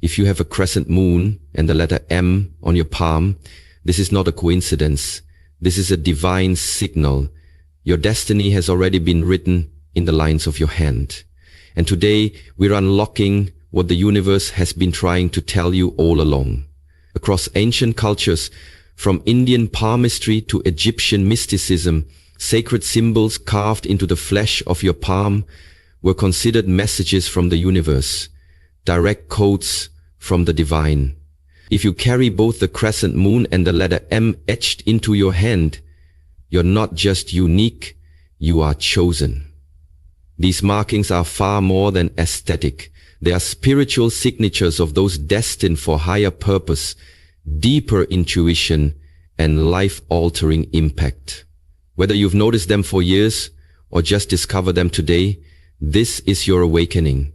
If you have a crescent moon and the letter M on your palm, this is not a coincidence. This is a divine signal. Your destiny has already been written in the lines of your hand. And today we're unlocking what the universe has been trying to tell you all along. Across ancient cultures, from Indian palmistry to Egyptian mysticism, sacred symbols carved into the flesh of your palm were considered messages from the universe, direct codes from the divine. If you carry both the crescent moon and the letter M etched into your hand, you're not just unique, you are chosen. These markings are far more than aesthetic. They are spiritual signatures of those destined for higher purpose, deeper intuition, and life-altering impact. Whether you've noticed them for years or just discovered them today, this is your awakening.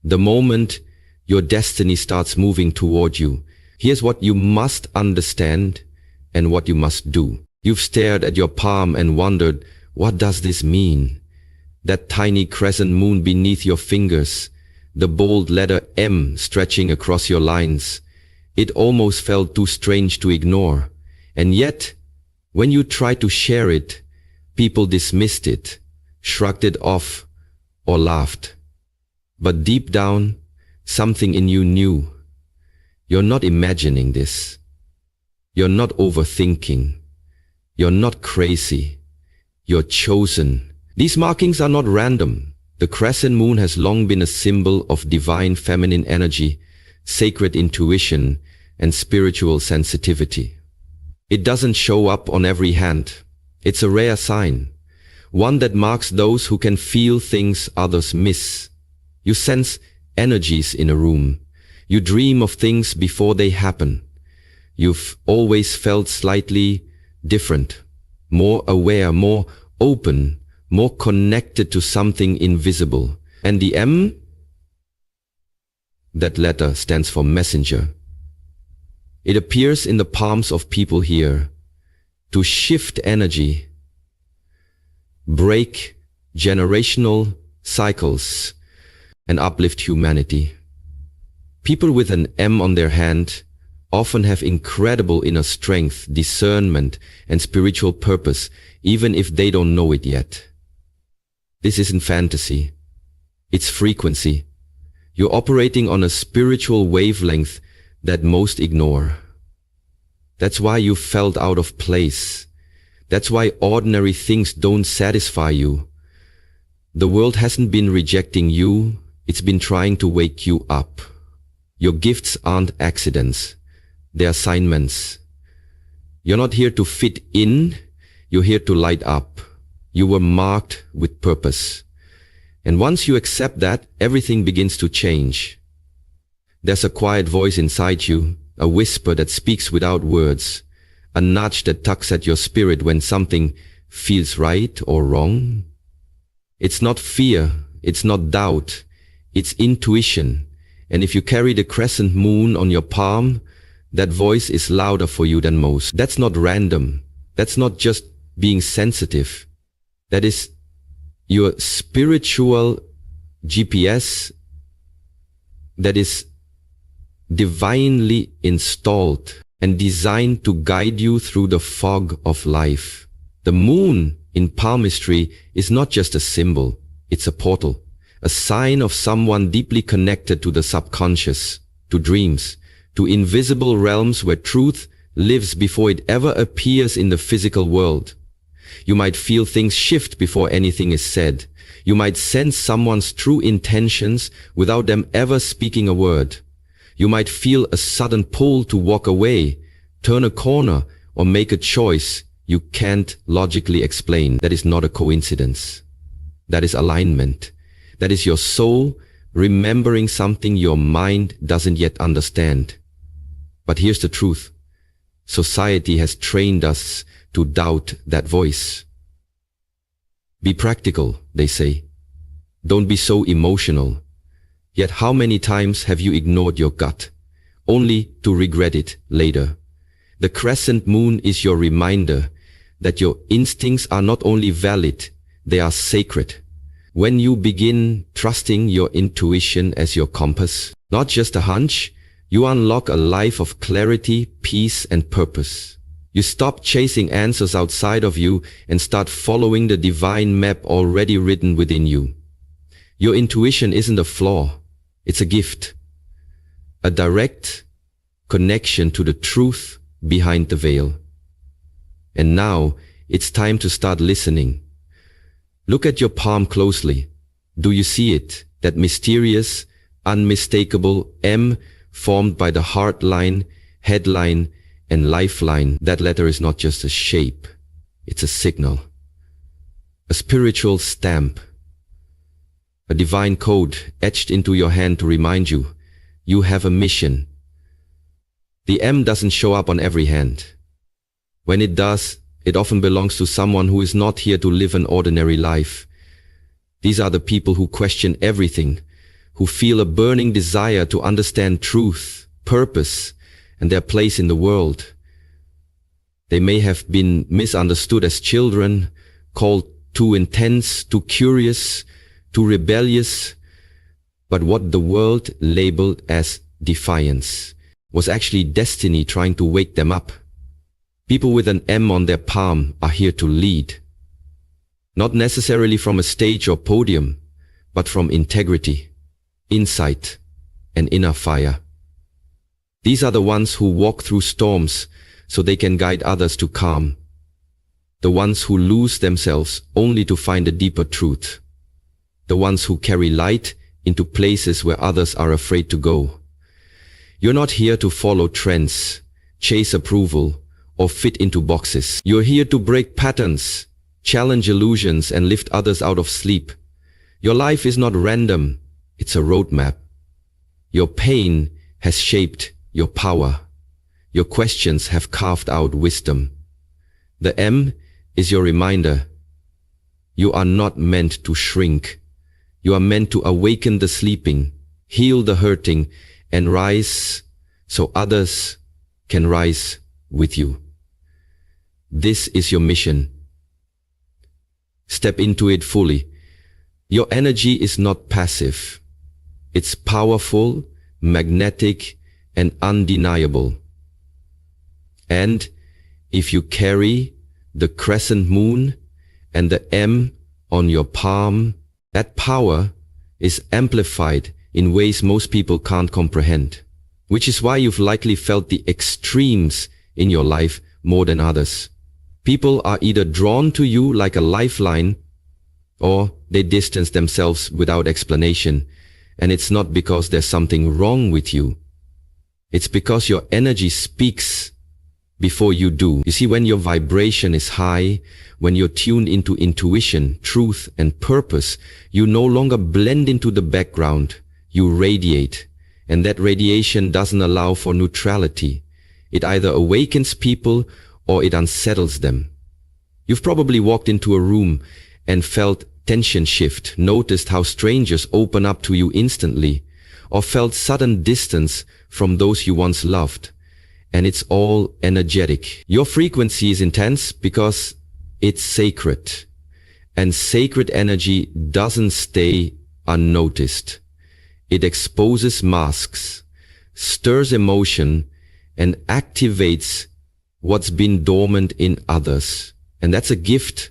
The moment your destiny starts moving toward you, here's what you must understand and what you must do. You've stared at your palm and wondered, what does this mean? That tiny crescent moon beneath your fingers, the bold letter M stretching across your lines. It almost felt too strange to ignore. And yet, when you tried to share it, people dismissed it, shrugged it off, or laughed. But deep down, something in you knew. You're not imagining this. You're not overthinking. You're not crazy. You're chosen. These markings are not random. The crescent moon has long been a symbol of divine feminine energy, sacred intuition, and spiritual sensitivity. It doesn't show up on every hand. It's a rare sign, one that marks those who can feel things others miss. You sense energies in a room. You dream of things before they happen. You've always felt slightly different, more aware, more open, more connected to something invisible. And the M? That letter stands for messenger. It appears in the palms of people here to shift energy, break generational cycles, and uplift humanity. People with an M on their hand often have incredible inner strength, discernment, and spiritual purpose, even if they don't know it yet. This isn't fantasy. It's frequency. You're operating on a spiritual wavelength that most ignore. That's why you felt out of place. That's why ordinary things don't satisfy you. The world hasn't been rejecting you, it's been trying to wake you up. Your gifts aren't accidents, they're assignments. You're not here to fit in, you're here to light up. You were marked with purpose. And once you accept that, everything begins to change. There's a quiet voice inside you, a whisper that speaks without words, a nudge that tugs at your spirit when something feels right or wrong. It's not fear, it's not doubt, it's intuition. And if you carry the crescent moon on your palm, that voice is louder for you than most. That's not random. That's not just being sensitive. That is your spiritual GPS that is divinely installed and designed to guide you through the fog of life. The moon in palmistry is not just a symbol, it's a portal, a sign of someone deeply connected to the subconscious, to dreams, to invisible realms where truth lives before it ever appears in the physical world. You might feel things shift before anything is said. You might sense someone's true intentions without them ever speaking a word. You might feel a sudden pull to walk away, turn a corner, or make a choice you can't logically explain. That is not a coincidence. That is alignment. That is your soul remembering something your mind doesn't yet understand. But here's the truth. Society has trained us to doubt that voice. Be practical, they say. Don't be so emotional. Yet how many times have you ignored your gut, only to regret it later? The crescent moon is your reminder that your instincts are not only valid, they are sacred. When you begin trusting your intuition as your compass, not just a hunch, you unlock a life of clarity, peace, and purpose. You stop chasing answers outside of you and start following the divine map already written within you. Your intuition isn't a flaw, it's a gift. A direct connection to the truth behind the veil. And now, it's time to start listening. Look at your palm closely. Do you see it? That mysterious, unmistakable M formed by the heart line, headline, and lifeline. That letter is not just a shape. It's a signal. A spiritual stamp. A divine code etched into your hand to remind you, you have a mission. The M doesn't show up on every hand. When it does, it often belongs to someone who is not here to live an ordinary life. These are the people who question everything, who feel a burning desire to understand truth, purpose, and their place in the world. They may have been misunderstood as children, called too intense, too curious, too rebellious, but what the world labeled as defiance was actually destiny trying to wake them up. People with an M on their palm are here to lead. Not necessarily from a stage or podium, but from integrity, insight, and inner fire. These are the ones who walk through storms so they can guide others to calm. The ones who lose themselves only to find a deeper truth. The ones who carry light into places where others are afraid to go. You're not here to follow trends, chase approval, or fit into boxes. You're here to break patterns, challenge illusions, and lift others out of sleep. Your life is not random, it's a roadmap. Your pain has shaped your power. Your questions have carved out wisdom. The M is your reminder. You are not meant to shrink. You are meant to awaken the sleeping, heal the hurting, and rise so others can rise with you. This is your mission. Step into it fully. Your energy is not passive. It's powerful, magnetic, and undeniable. And if you carry the crescent moon and the M on your palm, that power is amplified in ways most people can't comprehend, which is why you've likely felt the extremes in your life more than others. People are either drawn to you like a lifeline, or they distance themselves without explanation, and it's not because there's something wrong with you. It's because your energy speaks before you do. You see, when your vibration is high, when you're tuned into intuition, truth, and purpose, you no longer blend into the background, you radiate. And that radiation doesn't allow for neutrality. It either awakens people or it unsettles them. You've probably walked into a room and felt tension shift, noticed how strangers open up to you instantly, or felt sudden distance from those you once loved. And it's all energetic. Your frequency is intense because it's sacred. And sacred energy doesn't stay unnoticed. It exposes masks, stirs emotion, and activates what's been dormant in others. And that's a gift,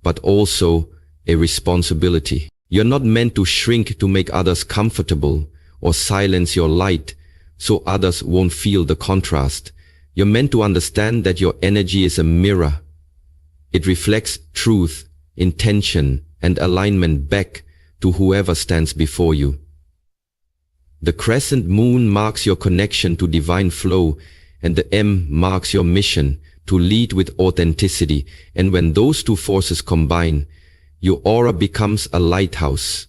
but also a responsibility. You're not meant to shrink to make others comfortable or silence your light so others won't feel the contrast. You're meant to understand that your energy is a mirror. It reflects truth, intention, and alignment back to whoever stands before you. The crescent moon marks your connection to divine flow, and the M marks your mission to lead with authenticity. And when those two forces combine, your aura becomes a lighthouse.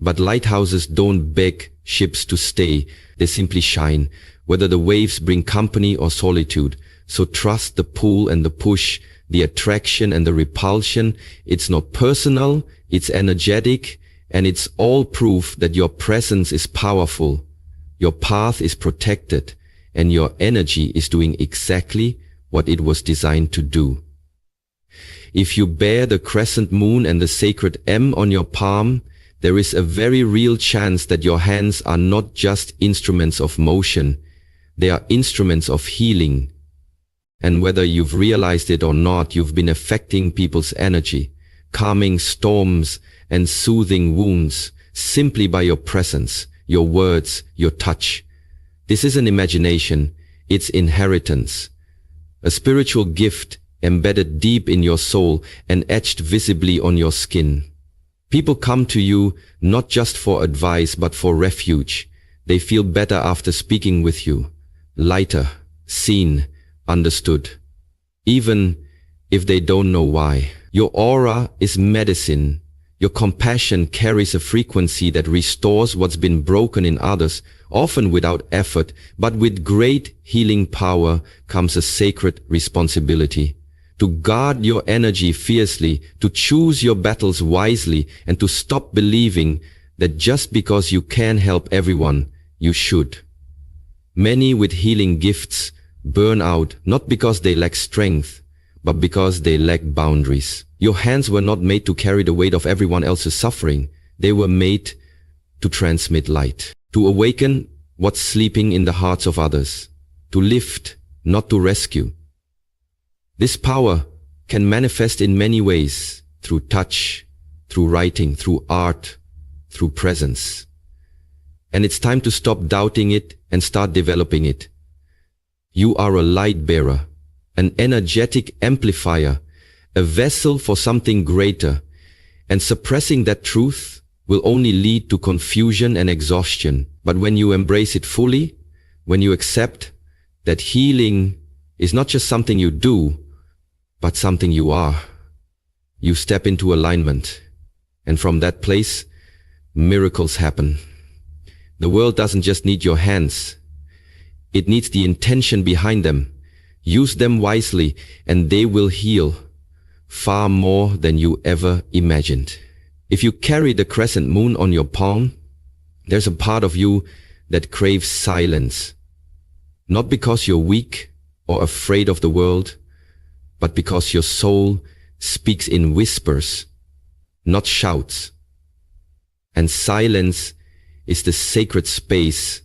But lighthouses don't beg ships to stay, they simply shine, whether the waves bring company or solitude. So trust the pull and the push, the attraction and the repulsion. It's not personal, it's energetic, and it's all proof that your presence is powerful, your path is protected, and your energy is doing exactly what it was designed to do. if you bear the crescent moon and the sacred M on your palm, there is a very real chance that your hands are not just instruments of motion, they are instruments of healing. And whether you've realized it or not, you've been affecting people's energy, calming storms and soothing wounds simply by your presence, your words, your touch. This isn't imagination, it's inheritance. A spiritual gift embedded deep in your soul and etched visibly on your skin. People come to you not just for advice but for refuge. They feel better after speaking with you, lighter, seen, understood, even if they don't know why. Your aura is medicine. Your compassion carries a frequency that restores what's been broken in others, often without effort, but with great healing power comes a sacred responsibility. To guard your energy fiercely, to choose your battles wisely, and to stop believing that just because you can help everyone, you should. Many with healing gifts burn out not because they lack strength, but because they lack boundaries. Your hands were not made to carry the weight of everyone else's suffering. They were made to transmit light, to awaken what's sleeping in the hearts of others, to lift, not to rescue. This power can manifest in many ways, through touch, through writing, through art, through presence. And it's time to stop doubting it and start developing it. You are a light bearer, an energetic amplifier, a vessel for something greater, and suppressing that truth will only lead to confusion and exhaustion. But when you embrace it fully, when you accept that healing is not just something you do, but something you are, you step into alignment, and from that place, miracles happen. The world doesn't just need your hands, it needs the intention behind them. Use them wisely, and they will heal far more than you ever imagined. If you carry the crescent moon on your palm, there's a part of you that craves silence. Not because you're weak or afraid of the world, but because your soul speaks in whispers, not shouts. And silence is the sacred space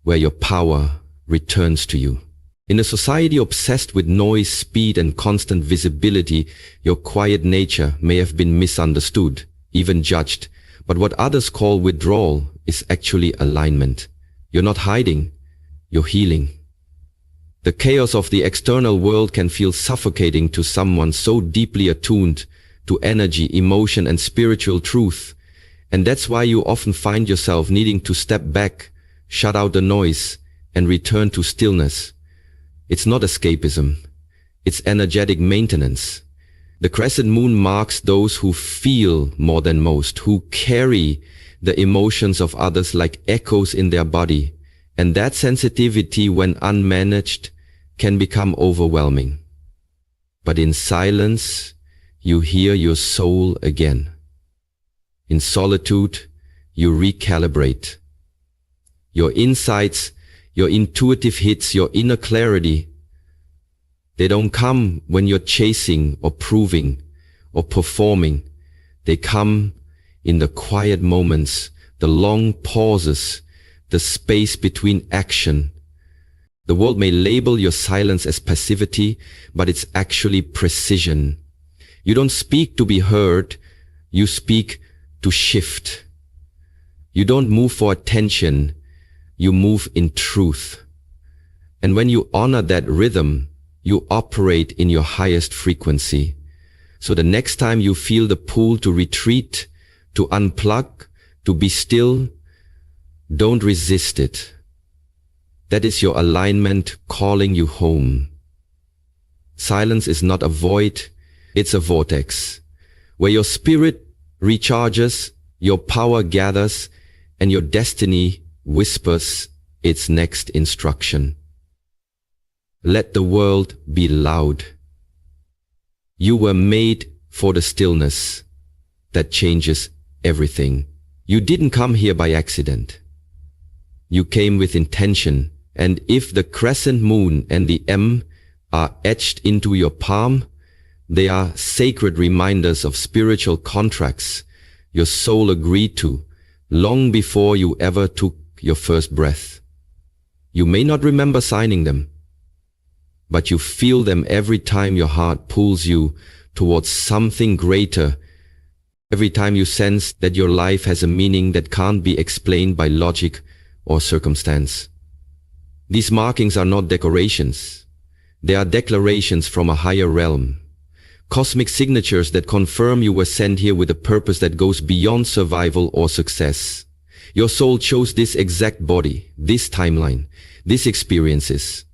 where your power returns to you. In a society obsessed with noise, speed, and constant visibility, your quiet nature may have been misunderstood, even judged. But what others call withdrawal is actually alignment. You're not hiding, you're healing. The chaos of the external world can feel suffocating to someone so deeply attuned to energy, emotion, and spiritual truth. And that's why you often find yourself needing to step back, shut out the noise, and return to stillness. It's not escapism. It's energetic maintenance. The crescent moon marks those who feel more than most, who carry the emotions of others like echoes in their body. And that sensitivity, when unmanaged, can become overwhelming. But in silence, you hear your soul again. In solitude, you recalibrate. Your insights, your intuitive hits, your inner clarity, they don't come when you're chasing or proving or performing. They come in the quiet moments, the long pauses, the space between action. The world may label your silence as passivity, but it's actually precision. You don't speak to be heard, you speak to shift. You don't move for attention, you move in truth. And when you honor that rhythm, you operate in your highest frequency. So the next time you feel the pull to retreat, to unplug, to be still, don't resist it. That is your alignment calling you home. Silence is not a void, it's a vortex, where your spirit recharges, your power gathers, and your destiny whispers its next instruction. Let the world be loud. You were made for the stillness that changes everything. You didn't come here by accident. You came with intention, and if the crescent moon and the M are etched into your palm, They are sacred reminders of spiritual contracts your soul agreed to long before you ever took your first breath. You may not remember signing them, but you feel them every time your heart pulls you towards something greater, every time you sense that your life has a meaning that can't be explained by logic or circumstance. These markings are not decorations. They are declarations from a higher realm. Cosmic signatures that confirm you were sent here with a purpose that goes beyond survival or success. Your soul chose this exact body, this timeline, these experiences,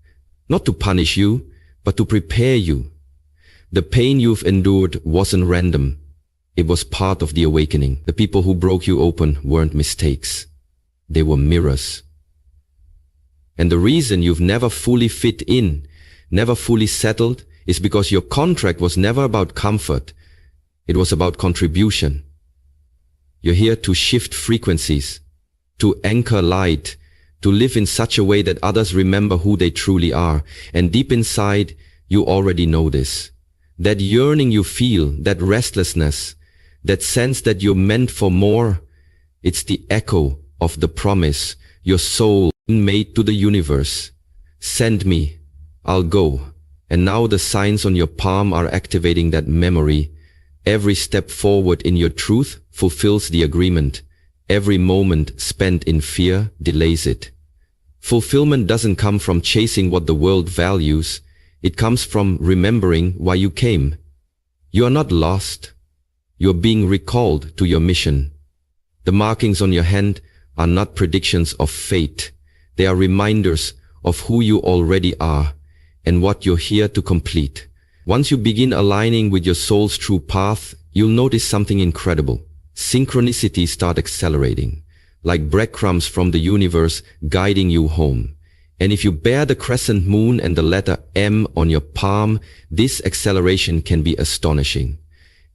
not to punish you, but to prepare you. The pain you've endured wasn't random. It was part of the awakening. The people who broke you open weren't mistakes. They were mirrors. And the reason you've never fully fit in, never fully settled, is because your contract was never about comfort. It was about contribution. You're here to shift frequencies, to anchor light, to live in such a way that others remember who they truly are. And deep inside, you already know this. That yearning you feel, that restlessness, that sense that you're meant for more, it's the echo of the promise your soul made to the universe. Send me, I'll go. And now the signs on your palm are activating that memory. Every step forward in your truth fulfills the agreement. Every moment spent in fear delays it. Fulfillment doesn't come from chasing what the world values. It comes from remembering why you came. You are not lost. You are being recalled to your mission. The markings on your hand are not predictions of fate. They are reminders of who you already are and what you're here to complete. Once you begin aligning with your soul's true path, you'll notice something incredible. Synchronicities start accelerating, like breadcrumbs from the universe guiding you home. And if you bear the crescent moon and the letter M on your palm, this acceleration can be astonishing,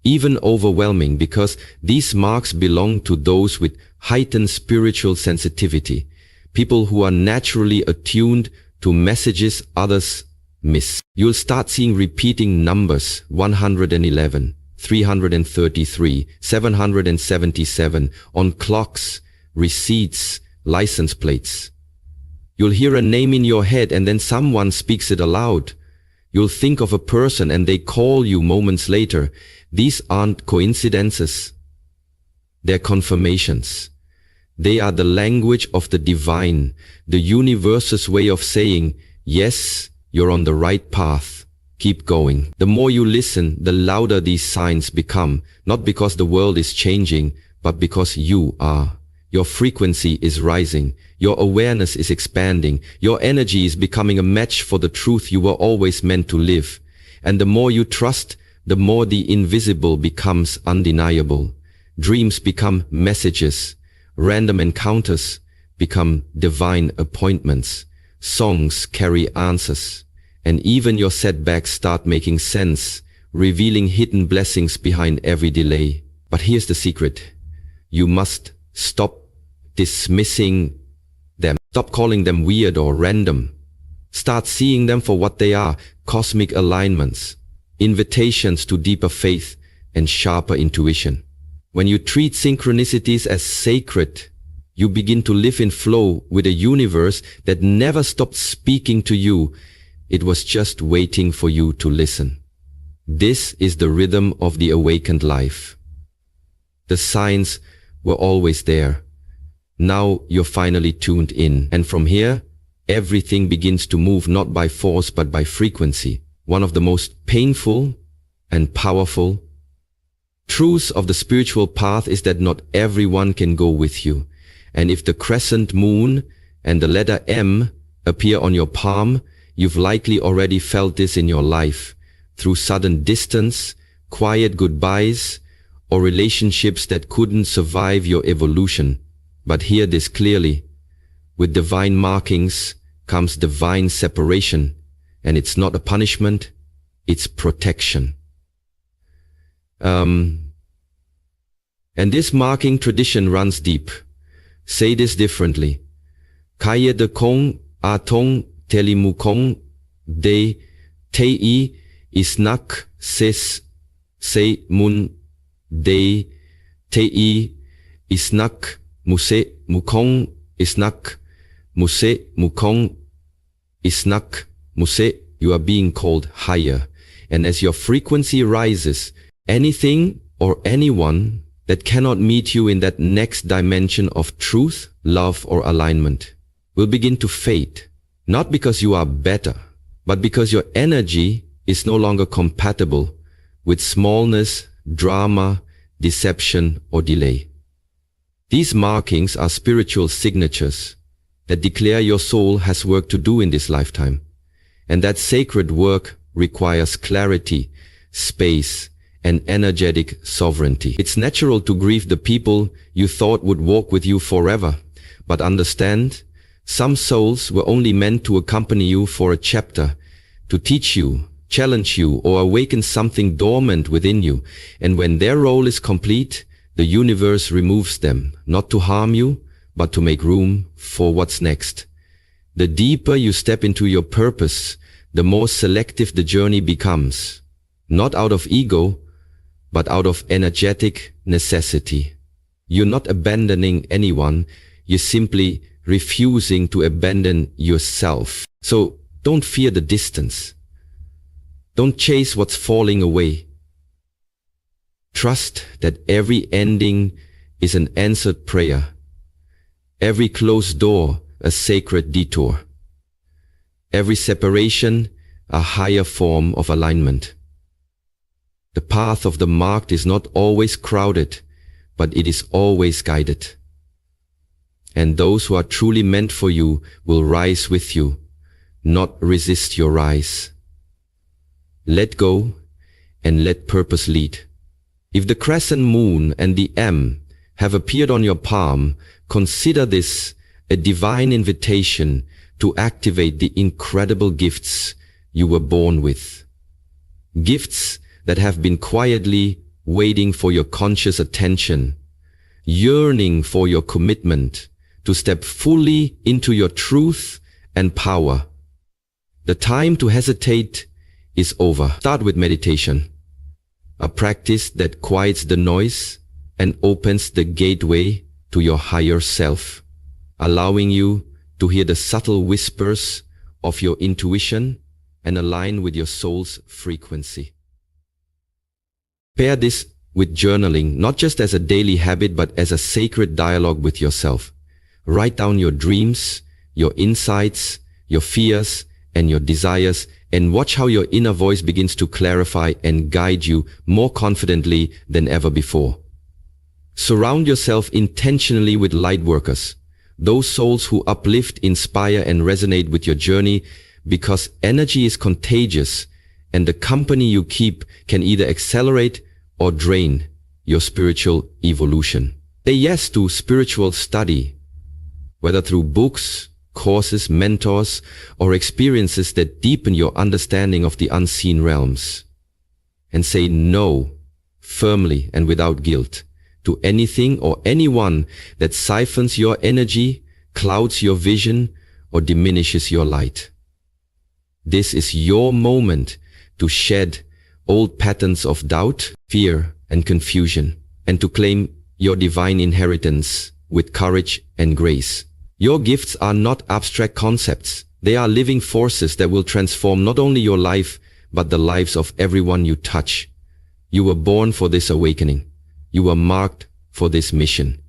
even overwhelming, because these marks belong to those with heightened spiritual sensitivity, people who are naturally attuned to messages others miss. You'll start seeing repeating numbers: 111, 333, 777 on clocks, receipts, license plates. You'll hear a name in your head and then someone speaks it aloud. You'll think of a person and they call you moments later. These aren't coincidences. They're confirmations. They are the language of the divine, the universe's way of saying, yes, you're on the right path. Keep going. The more you listen, the louder these signs become, not because the world is changing, but because you are. Your frequency is rising. Your awareness is expanding. Your energy is becoming a match for the truth you were always meant to live. And the more you trust, the more the invisible becomes undeniable. Dreams become messages. Random encounters become divine appointments. Songs carry answers. And even your setbacks start making sense, revealing hidden blessings behind every delay. But here's the secret. You must stop dismissing them. Stop calling them weird or random. Start seeing them for what they are: cosmic alignments, invitations to deeper faith and sharper intuition. When you treat synchronicities as sacred, you begin to live in flow with a universe that never stopped speaking to you. It was just waiting for you to listen. This is the rhythm of the awakened life. The signs were always there. Now you're finally tuned in. And from here, everything begins to move not by force but by frequency. One of the most painful and powerful truths of the spiritual path is that not everyone can go with you. And if the crescent moon and the letter M appear on your palm, you've likely already felt this in your life, through sudden distance, quiet goodbyes, or relationships that couldn't survive your evolution. But hear this clearly. With divine markings comes divine separation, and it's not a punishment, it's protection. And this marking tradition runs deep. Say this differently. Kaya de kong atong telimukong de tei isnak ses se mun de ti isnak muse mukong isnak muse mukong isnak muse. You are being called higher, and as your frequency rises, anything or anyone that cannot meet you in that next dimension of truth, love, or alignment will begin to fade, not because you are better, but because your energy is no longer compatible with smallness, drama, deception, or delay. These markings are spiritual signatures that declare your soul has work to do in this lifetime, and that sacred work requires clarity, space, and energetic sovereignty. It's natural to grieve the people you thought would walk with you forever, but understand, some souls were only meant to accompany you for a chapter, to teach you, challenge you, or awaken something dormant within you, and when their role is complete, the universe removes them, not to harm you, but to make room for what's next. The deeper you step into your purpose, the more selective the journey becomes, not out of ego, but out of energetic necessity. You're not abandoning anyone, you're simply refusing to abandon yourself. So don't fear the distance. Don't chase what's falling away. Trust that every ending is an answered prayer, every closed door a sacred detour, every separation a higher form of alignment. The path of the marked is not always crowded, but it is always guided. And those who are truly meant for you will rise with you, not resist your rise. Let go and let purpose lead. If the crescent moon and the M have appeared on your palm, consider this a divine invitation to activate the incredible gifts you were born with. Gifts that have been quietly waiting for your conscious attention, yearning for your commitment to step fully into your truth and power. The time to hesitate is over. Start with meditation, a practice that quiets the noise and opens the gateway to your higher self, allowing you to hear the subtle whispers of your intuition and align with your soul's frequency. Pair this with journaling, not just as a daily habit, but as a sacred dialogue with yourself. Write down your dreams, your insights, your fears, and your desires, and watch how your inner voice begins to clarify and guide you more confidently than ever before. Surround yourself intentionally with light workers, those souls who uplift, inspire, and resonate with your journey, because energy is contagious, and the company you keep can either accelerate or drain your spiritual evolution. Say yes to spiritual study, whether through books, courses, mentors, or experiences that deepen your understanding of the unseen realms. And say no, firmly and without guilt, to anything or anyone that siphons your energy, clouds your vision, or diminishes your light. This is your moment to shed old patterns of doubt, fear, and confusion, and to claim your divine inheritance with courage and grace. Your gifts are not abstract concepts. They are living forces that will transform not only your life, but the lives of everyone you touch. You were born for this awakening. You were marked for this mission.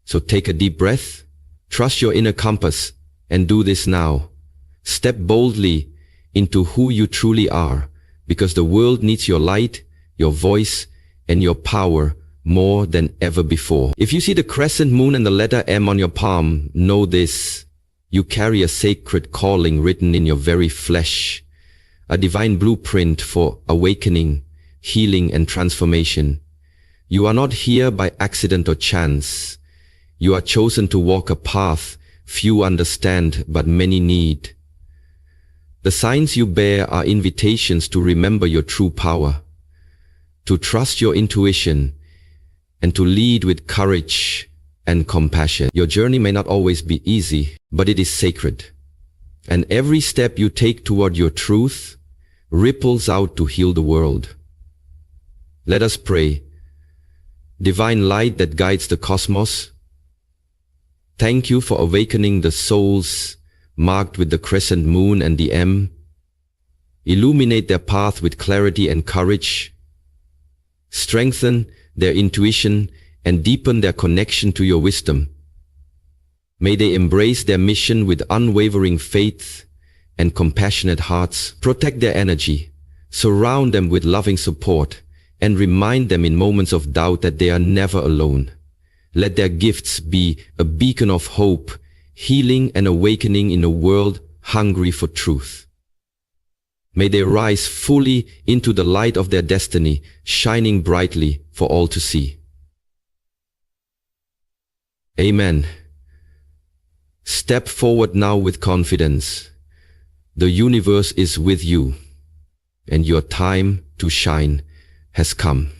So take a deep breath, trust your inner compass, and do this now. Step boldly into who you truly are, because the world needs your light, your voice, and your power more than ever before. If you see the crescent moon and the letter M on your palm, know this: you carry a sacred calling written in your very flesh, a divine blueprint for awakening, healing, and transformation. You are not here by accident or chance. You are chosen to walk a path few understand but many need. The signs you bear are invitations to remember your true power, to trust your intuition, and to lead with courage and compassion. Your journey may not always be easy, but it is sacred. And every step you take toward your truth, ripples out to heal the world. Let us pray. Divine light that guides the cosmos, thank you for awakening the souls marked with the crescent moon and the M. Illuminate their path with clarity and courage. Strengthen their intuition and deepen their connection to your wisdom. May they embrace their mission with unwavering faith and compassionate hearts. Protect their energy, surround them with loving support, and remind them in moments of doubt that they are never alone. Let their gifts be a beacon of hope, healing and awakening in a world hungry for truth. May they rise fully into the light of their destiny, shining brightly for all to see. Amen. Step forward now with confidence. The universe is with you, and your time to shine has come.